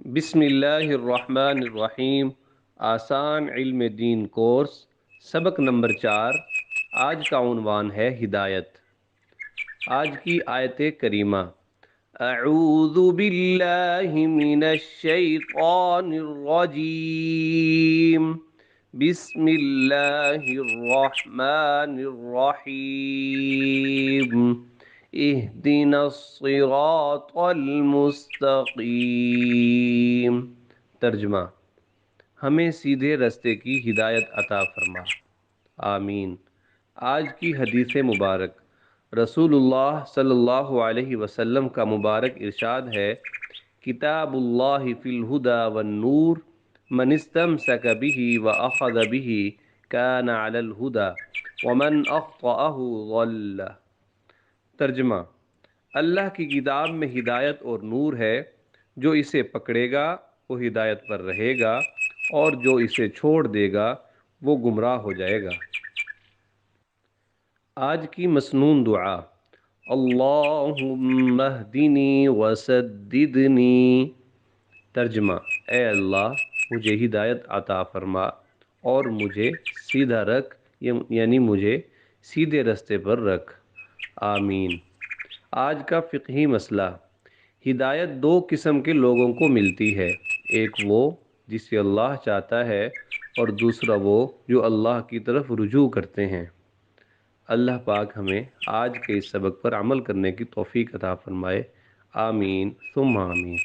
बिस्मिल्लाहिर्रहमानिर्रहीम। आसान इल्म दीन कोर्स सबक नंबर 4। आज का उन्वान है हिदायत। आज की आयत करीमा, अऊज़ु बिल्लाहि मिनश शैतानिर रजीम, बिस्मिल्लाहिर्रहमानिर्रहीम, इहदिनस सिरातल मुस्तकीम। तर्जुमा, हमें सीधे रास्ते की हिदायत अता फरमा। आमीन। आज की हदीस मुबारक, रसूलुल्लाह सल्लल्लाहु अलैहि वसल्लम का मुबारक इरशाद है, किताबुल्लाहि फिल हुदा वन नूर, मन इस्तमसक बिही व अखज़ बिही कान अलल हुदा व मन अख्तअहु ज़ल्ल। तर्जुमा, अल्लाह की किताब में हिदायत और नूर है, जो इसे पकड़ेगा वो हिदायत पर रहेगा और जो इसे छोड़ देगा वो गुमराह हो जाएगा। आज की मसनून दुआ, अल्लाहुम्मा हदिनी वसद्दिदनी। तर्जुमा, ए अल्लाह मुझे हिदायत अता फरमा और मुझे सीधा रख, यानी मुझे सीधे रास्ते पर रख। आमीन। आज का फ़िक़ही मसला, हिदायत दो किस्म के लोगों को मिलती है, एक वो जिसे अल्लाह चाहता है और दूसरा वो जो अल्लाह की तरफ रुजू करते हैं। अल्लाह पाक हमें आज के इस सबक पर अमल करने की तौफीक अता फरमाए। आमीन सुम्मा आमीन।